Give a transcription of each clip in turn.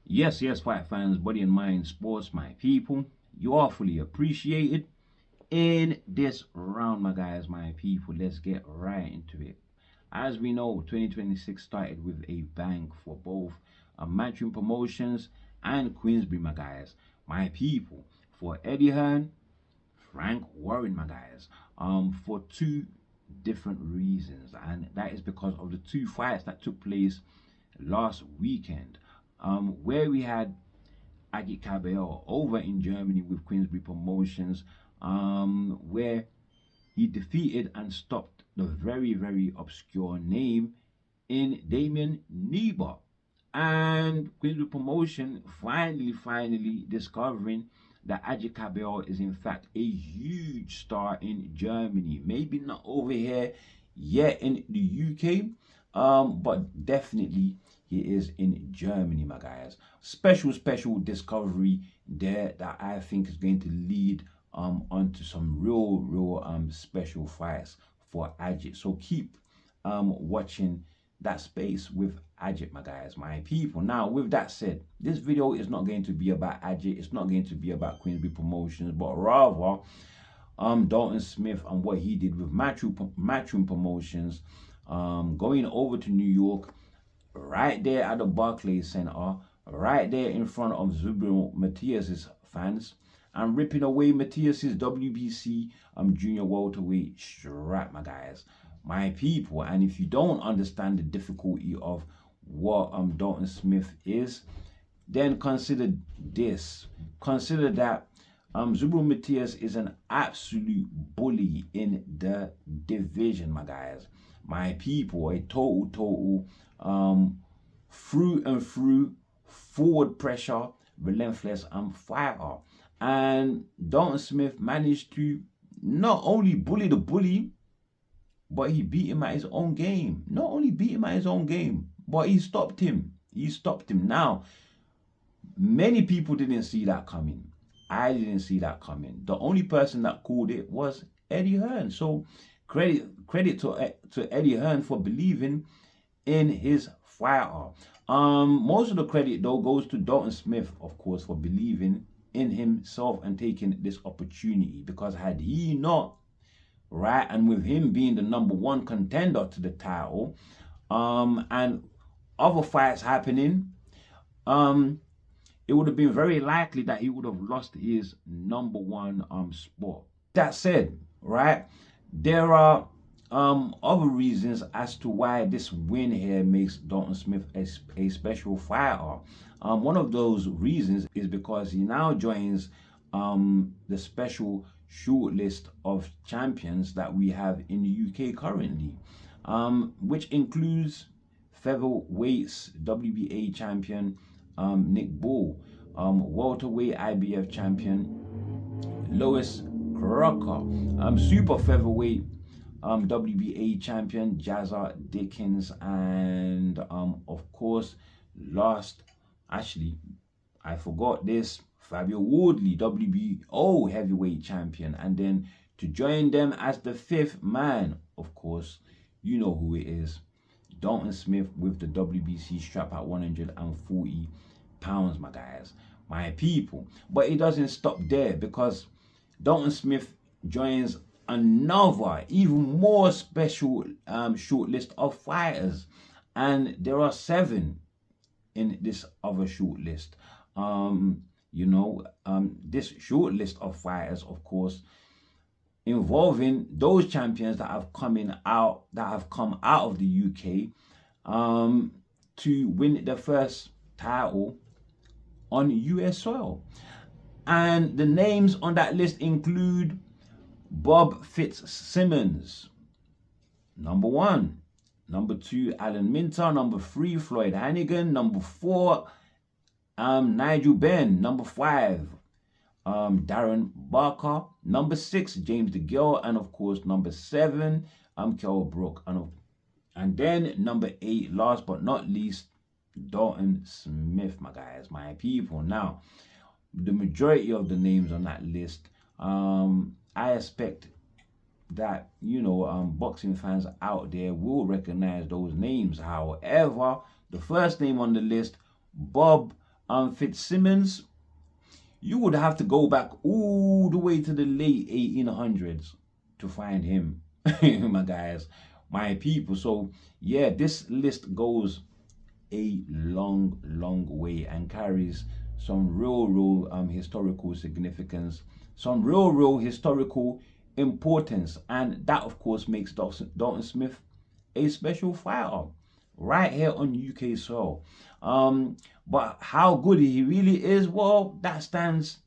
Yes, fight fans, body and mind, sports, my people. You are fully appreciated in this round, my guys, my people. Let's get right into it. As we know, 2026 started with a bang for both Matchroom Promotions and Queensbury, my guys, my people. For Eddie Hearn, Frank Warren, my guys, for two different reasons, and that is because of the two fights that took place last weekend, where we had Agi Cabello over in Germany with Queensbury Promotions, where he defeated and stopped the very obscure name in Damien Niebuhr. And Queensbury Promotion finally discovering that Agi Cabello is in fact a huge star in Germany. Maybe not over here yet in the UK, but definitely he is in Germany, my guys. Special discovery there that I think is going to lead onto some real special fights for Ajit. So keep watching that space with Ajit, my guys, my people. Now, with that said, this video is not going to be about Ajit. It's not going to be about Queensbury Promotions, but rather Dalton Smith and what he did with Matchroom Promotions, going over to New York, right there at the Barclays Center, right there in front of Matias's fans, and ripping away Matias's WBC junior welterweight strap, my guys, my people. And if you don't understand the difficulty of what Dalton Smith is, then consider this. Consider that Zubro Matias is an absolute bully in the division, my guys, my people. A total through and through forward pressure, relentless fighter. And Dalton Smith managed to not only bully the bully, but he beat him at his own game. Not only beat him at his own game, but he stopped him. He stopped him. Now, many people didn't see that coming. I didn't see that coming. The only person that called it was Eddie Hearn. So credit to Eddie Hearn for believing in his fighter. Most of the credit though goes to Dalton Smith, of course, for believing in himself and taking this opportunity, because had he not, right, and with him being the #1 contender to the title, and other fights happening, it would have been very likely that he would have lost his #1 spot. That said, right, there are other reasons as to why this win here makes Dalton Smith a special fighter. One of those reasons is because he now joins the special short list of champions that we have in the UK currently, which includes featherweights WBA champion Nick Bull, welterweight IBF champion Lois Crocker, super featherweight WBA champion Jazza Dickens, and of course, I forgot this, Fabio Wardley, WBO heavyweight champion. And then to join them as the 5th man, of course, you know who it is, Dalton Smith with the WBC strap at 140 pounds, my guys, my people. But it doesn't stop there, because Dalton Smith joins another even more special short list of fighters, and there are 7 in this other short list. This short list of fighters, of course, involving those champions that have come out of the UK to win their first title on US soil. And the names on that list include Bob Fitzsimmons, #1. #2, Alan Minter. #3, Floyd Hannigan. #4, Nigel Benn. #5, Darren Barker. #6, James DeGill. And of course, #7, Kell Brook. And then #8, last but not least, Dalton Smith, my guys, my people. Now, the majority of the names on that list, I expect that, boxing fans out there will recognize those names. However, the first name on the list, Bob Fitzsimmons, you would have to go back all the way to the late 1800s to find him, my guys, my people. So yeah, this list goes a long way and carries some real historical significance, some real historical importance, and that of course makes Dalton Smith a special fighter right here on UK soil. But how good he really is, well, that stands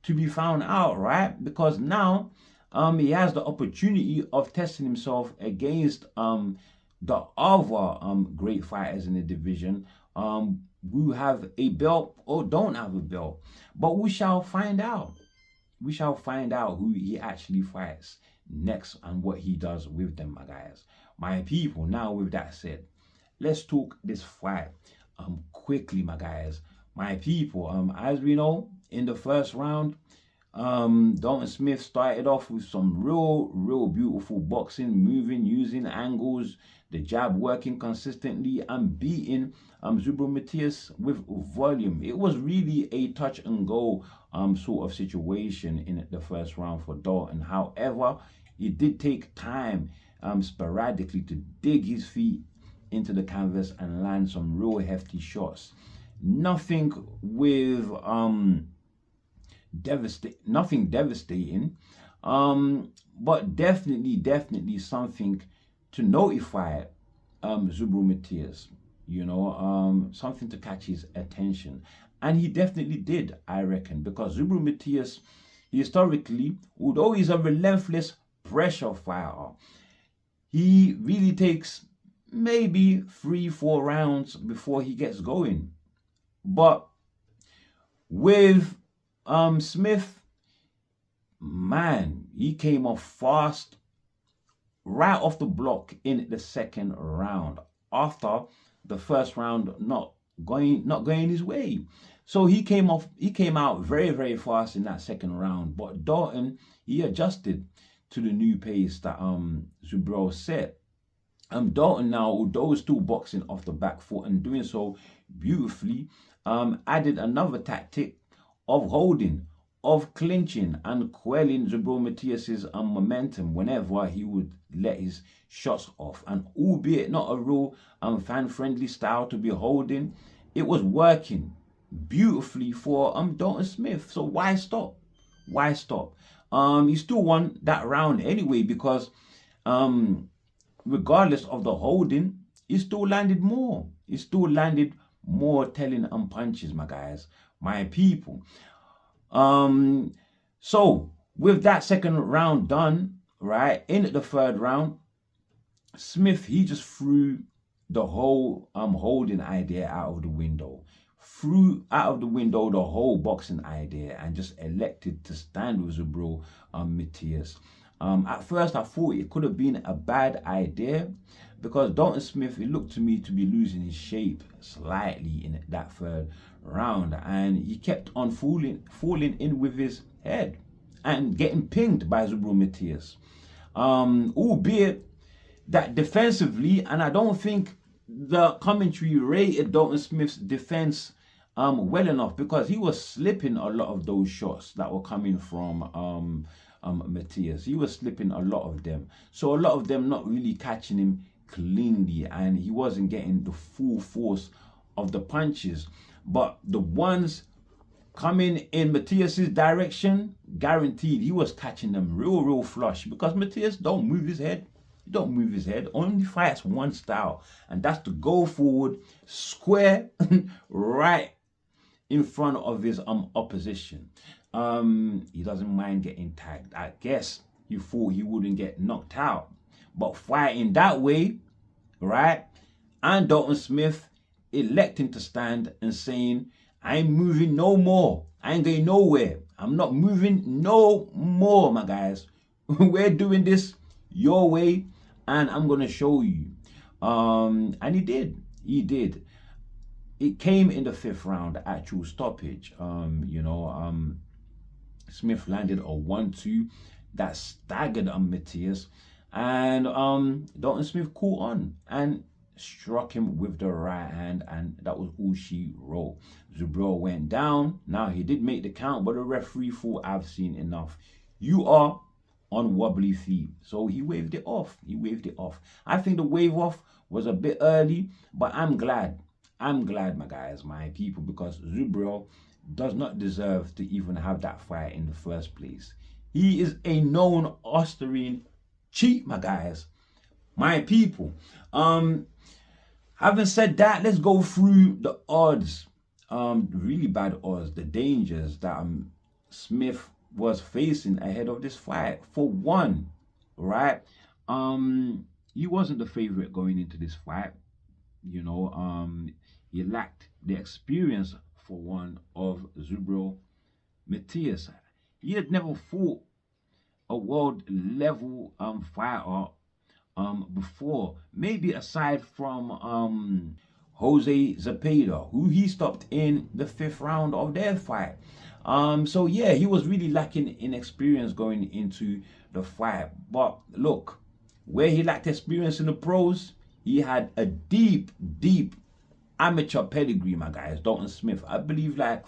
to be found out, right? Because now he has the opportunity of testing himself against the other great fighters in the division who have a belt or don't have a belt. But we shall find out. We shall find out who he actually fights next and what he does with them, my guys, my people. Now, with that said, let's talk this fight quickly, my guys, my people. As we know, in the first round, Dalton Smith started off with some real beautiful boxing, moving, using angles, the jab working consistently and beating Matias with volume. It was really a touch and go sort of situation in the first round for Dalton. However, it did take time sporadically to dig his feet into the canvas and land some real hefty shots. Nothing with nothing devastating, but definitely something to notify Matias, you know, something to catch his attention. And he definitely did, I reckon, because Matias, historically, although he's a relentless pressure fighter, he really takes maybe 3-4 rounds before he gets going. But with Smith, man, he came off fast right off the block in the second round after the first round not going his way. So he came out very fast in that second round. But Dalton, he adjusted to the new pace that Zubro set. Dalton now, although still boxing off the back foot and doing so beautifully, added another tactic of holding, of clinching and quelling Matias's momentum whenever he would let his shots off. And albeit not a real fan-friendly style to be holding, it was working beautifully for Dalton Smith. So why stop? Why stop? He still won that round anyway, because regardless of the holding, he still landed more. He still landed more telling punches, my guys, my people. So with that second round done, right, in the third round, Smith, he just threw the whole holding idea out of the window. Threw out of the window the whole boxing idea and just elected to stand with Zubro Matias. At first, I thought it could have been a bad idea because Dalton Smith, it looked to me to be losing his shape slightly in that third round, and he kept on falling in with his head and getting pinged by Zubro Matias. Albeit that defensively, and I don't think the commentary rated Dalton Smith's defense well enough, because he was slipping a lot of those shots that were coming from Matias. He was slipping a lot of them, so a lot of them not really catching him cleanly, and he wasn't getting the full force of the punches. But the ones coming in Matias's direction, guaranteed he was catching them real flush, because Matias don't move his head. He don't move his head, only fights one style, and that's to go forward square right in front of his opposition. He doesn't mind getting tagged. I guess he thought he wouldn't get knocked out, but fighting that way, right? And Dalton Smith electing to stand and saying, I ain't moving no more. I ain't going nowhere. I'm not moving no more, my guys. We're doing this your way, and I'm gonna show you. And he did. He did. It came in the fifth round, the actual stoppage. Smith landed a 1-2 that staggered Matias, and Dalton Smith caught on, and struck him with the right hand, and that was all she wrote. Zubriel went down. Now, he did make the count, but the referee thought, I've seen enough. You are on wobbly feet. So he waved it off. He waved it off. I think the wave off was a bit early, but I'm glad. I'm glad, my guys, my people, because Zubriel does not deserve to even have that fight in the first place. He is a known Austrian cheat, my guys, my people. Having said that, let's go through the odds. Really bad odds, the dangers that Smith was facing ahead of this fight. For one, right, he wasn't the favorite going into this fight. You know, he lacked the experience, for one, of Zubriel Matias. He had never fought a world level fighter before, maybe aside from Jose Zepeda, who he stopped in the 5th round of their fight. So yeah, he was really lacking in experience going into the fight. But look, where he lacked experience in the pros, he had a deep amateur pedigree, my guys. Dalton Smith, I believe, like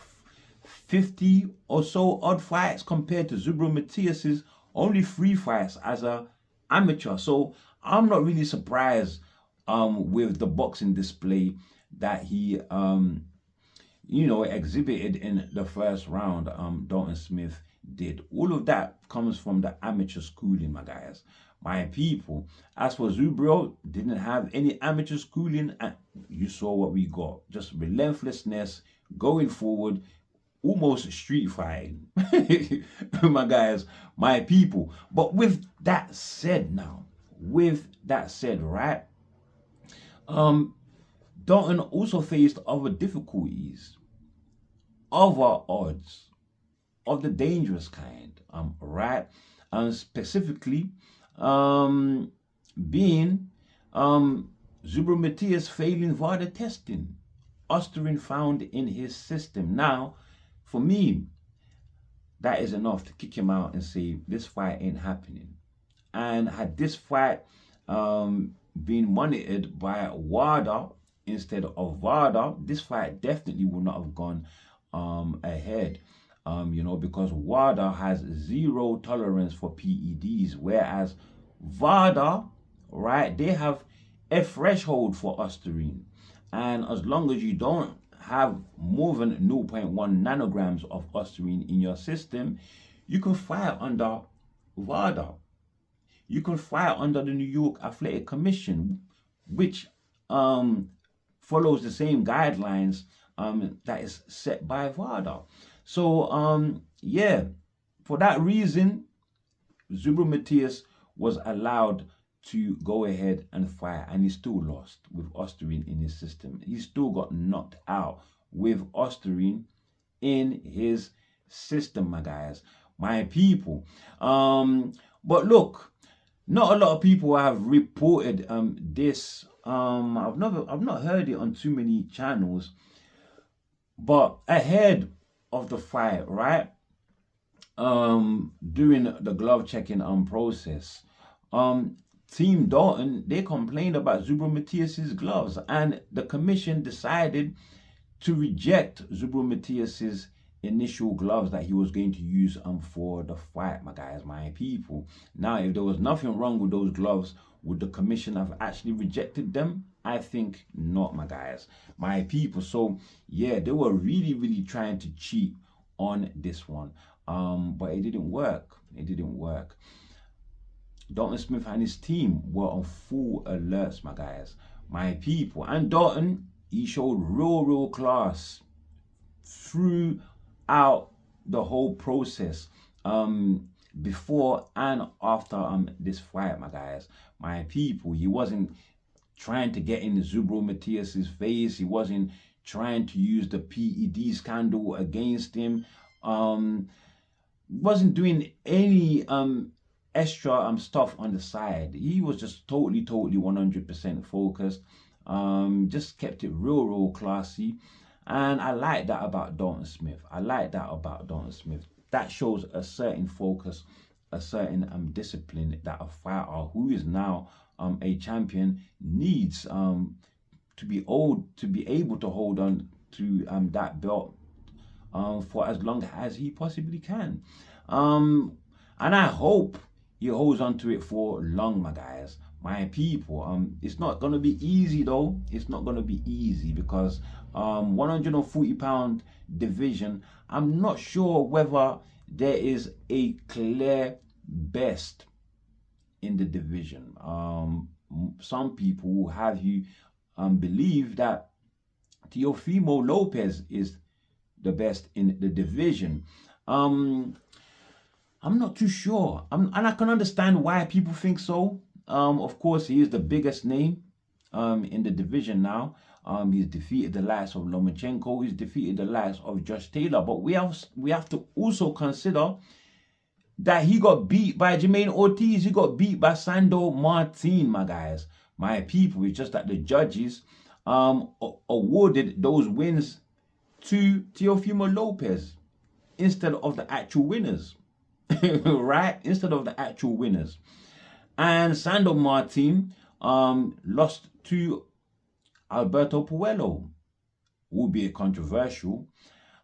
50 or so odd fights, compared to Zubriel Matias's only 3 fights as a amateur. So I'm not really surprised with the boxing display that he you know, exhibited in the first round. Dalton Smith did. All of that comes from the amateur schooling, my guys, my people. As for Zubriel, didn't have any amateur schooling, and you saw what we got. Just relentlessness, going forward, almost street fighting. My guys, my people. But with that said now, right, Dalton also faced other difficulties, other odds of the dangerous kind, right? Specifically, being Zubriel Matias failing VADA testing, Austrian found in his system. Now, for me, that is enough to kick him out and say this fight ain't happening. And had this fight been monitored by WADA instead of VADA, this fight definitely would not have gone ahead. You know, because WADA has 0 tolerance for PEDs, whereas VADA, right, they have a threshold for Austrian. And as long as you don't have more than 0.1 nanograms of Austrian in your system, you can fight under VADA. You can fight under the New York Athletic Commission, which follows the same guidelines that is set by VADA. So yeah, for that reason, Zubriel Matias was allowed to go ahead and fight, and he still lost with Austrian in his system. He still got knocked out with Austrian in his system, my guys, my people. But look, not a lot of people have reported this. I've not heard it on too many channels. But ahead of the fight, right, during the glove checking process, Team Dalton, they complained about Zubriel Matias's gloves, and the commission decided to reject Zubriel Matias's initial gloves that he was going to use for the fight, my guys, my people. Now, if there was nothing wrong with those gloves, would the commission have actually rejected them? I think not, my guys, my people. So yeah, they were really trying to cheat on this one, but it didn't work. It didn't work. Dalton Smith and his team were on full alerts, my guys, my people. And Dalton, he showed real class throughout the whole process, before and after this fight, my guys, my people. He wasn't trying to get in Zubriel Matias's face. He wasn't trying to use the PED scandal against him. Wasn't doing any extra stuff on the side. He was just totally 100% focused. Just kept it real classy. And I like that about Dalton Smith. That shows a certain focus, a certain discipline that a fighter who is now a champion needs to be able to hold on to that belt for as long as he possibly can. And I hope he holds on to it for long, my guys, my people. It's not gonna be easy though. It's not gonna be easy because 140-pound division, I'm not sure whether there is a clear best in the division. Some people will have you believe that Teofimo Lopez is the best in the division. I'm not too sure. And I can understand why people think so. Of course, he is the biggest name in the division now. He's defeated the likes of Lomachenko. He's defeated the likes of Josh Taylor. But we have to also consider that he got beat by Jermaine Ortiz. He got beat by Sandor Martin, my guys, my people. It's just that the judges awarded those wins to Teofimo Lopez instead of the actual winners. Right? Instead of the actual winners. And Sandor Martin lost to Alberto Puelo, albeit controversial.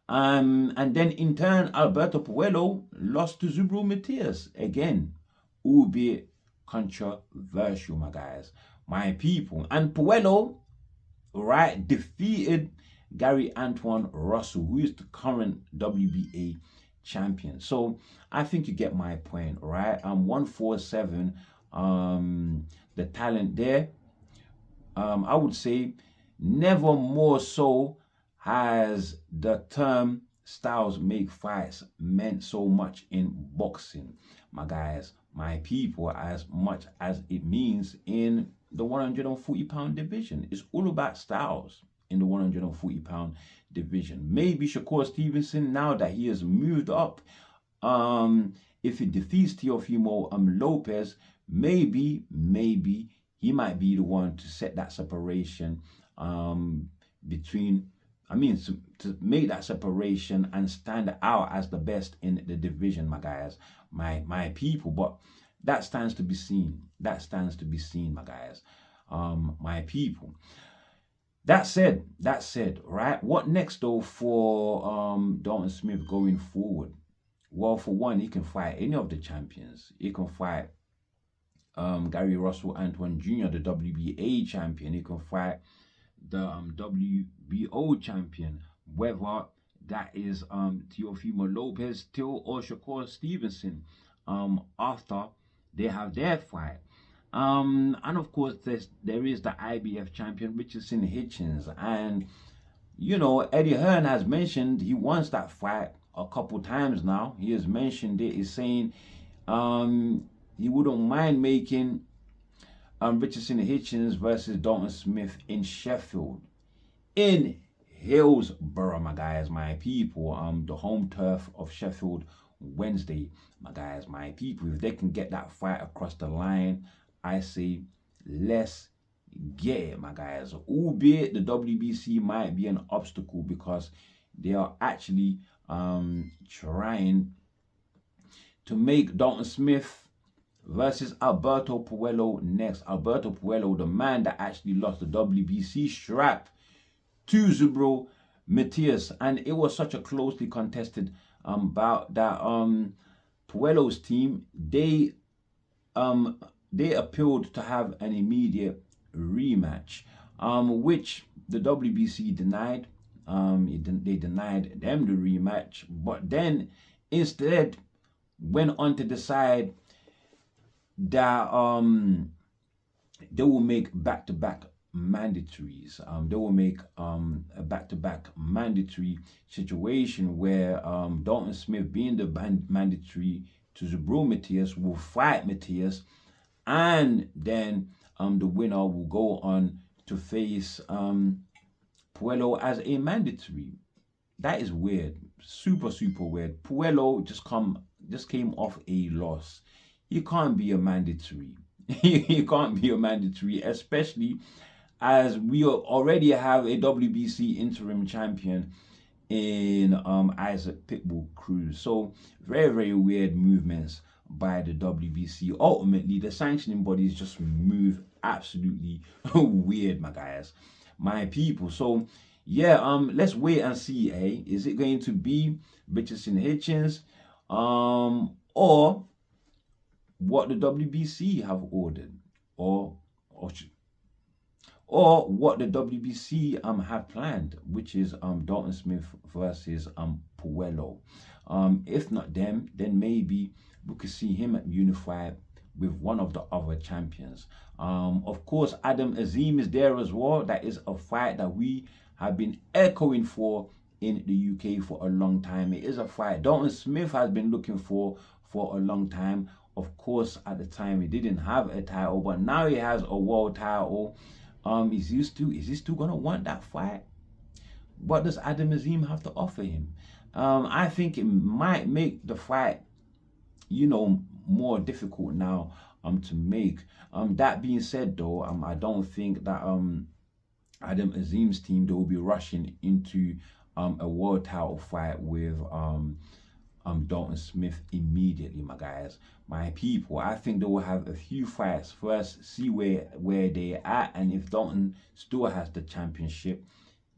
And then in turn, Alberto Puelo lost to Zubru Matias, again, albeit controversial, my guys, my people. And Puelo, right, defeated Gary Antoine Russell, who is the current WBA champion. So I think you get my point, right? 147, the talent there. I would say never more so has the term styles make fights meant so much in boxing, my guys, my people, as much as it means in the 140-pound division. It's all about styles in the 140-pound division. Maybe Shakur Stevenson, now that he has moved up, if he defeats Teofimo Lopez, maybe he might be the one to set that separation between, to make that separation and stand out as the best in the division, my guys, my people. But that stands to be seen. That stands to be seen, my guys, my people. That said, right, what next though for Dalton Smith going forward? Well, for one, he can fight any of the champions. He can fight Gary Russell Antoine Jr., the WBA champion. He can fight the WBO champion, whether that is Teofimo Lopez still or Shakur Stevenson after they have their fight. And of course, there is the IBF champion, Richardson Hitchins. And, you know, Eddie Hearn has mentioned he wants that fight a couple times now. He has mentioned it. He's saying he wouldn't mind making Richardson Hitchins versus Dalton Smith in Sheffield, in Hillsborough, my guys, my people, the home turf of Sheffield Wednesday, my guys, my people. If they can get that fight across the line, I say let's get it, my guys. Albeit the WBC might be an obstacle because they are actually trying to make Dalton Smith versus Alberto Puelo next. Alberto Puelo, the man that actually lost the WBC strap to Zubro Matias, and it was such a closely contested bout that Puelo's team, they appealed to have an immediate rematch, which the WBC denied. They denied them the rematch, but then instead went on to decide that they will make back-to-back mandatories. They will make a back-to-back mandatory situation where Dalton Smith, being the mandatory to Zubro Matias, will fight Matias, and then the winner will go on to face Puelo as a mandatory. That is weird. Super weird. Puelo just came off a loss. He can't be a mandatory. He can't be a mandatory, especially as we already have a WBC interim champion in Isaac Pitbull Cruz. So very weird movements by the WBC. Ultimately, the sanctioning bodies just move absolutely weird, my guys, my people. So yeah, let's wait and see. Is it going to be Richardson Hitchins, or what the WBC have ordered, or what the WBC have planned, which is Dalton Smith versus Puelo. If not them, then maybe we could see him at Unify with one of the other champions. Of course, Adam Azim is there as well. That is a fight that we have been echoing for in the UK for a long time. It is a fight Dalton Smith has been looking for a long time. Of course, at the time he didn't have a title, but now he has a world title. Is he still gonna want that fight? What does Adam Azim have to offer him? I think it might make the fight, you know, more difficult now to make. That being said though, I don't think that Adam Azim's team, they will be rushing into a world title fight with Dalton Smith immediately, my guys, my people. I think they will have a few fights first, see where they're at, and if Dalton still has the championship,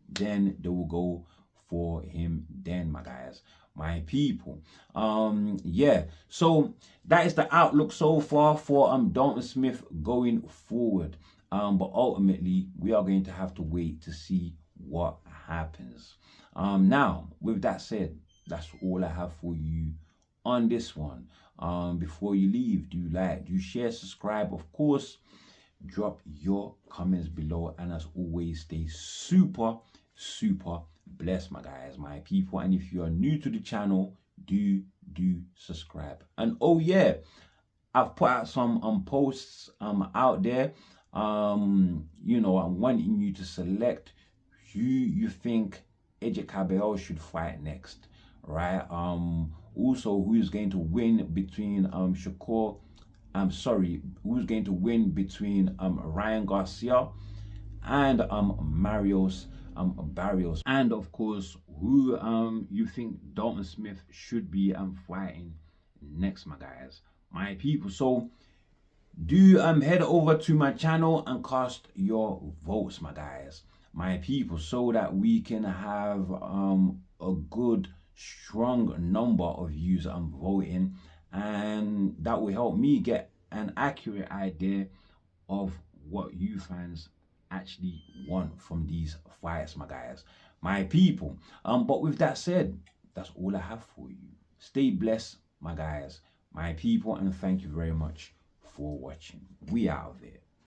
then they will go for him then, my guys, my people. Yeah, so that is the outlook so far for Dalton Smith going forward. But ultimately we are going to have to wait to see what happens. Now with that said, that's all I have for you on this one. Before you leave, do like, do share, subscribe, of course, drop your comments below, and as always, stay super blessed, my guys, my people. And if you are new to the channel, do subscribe. And oh yeah, I've put out some posts out there. You know, I'm wanting you to select who you think AJ Cabello should fight next, right? Also, who's going to win between who's going to win between Ryan Garcia and Marios Barrios, and of course who you think Dalton Smith should be fighting next, my guys, my people. So do head over to my channel and cast your votes, my guys, my people, so that we can have a good strong number of you voting, and that will help me get an accurate idea of what you fans actually want from these fights, my guys, my people. But with that said, that's all I have for you. Stay blessed, my guys, my people, and thank you very much for watching. We out of here.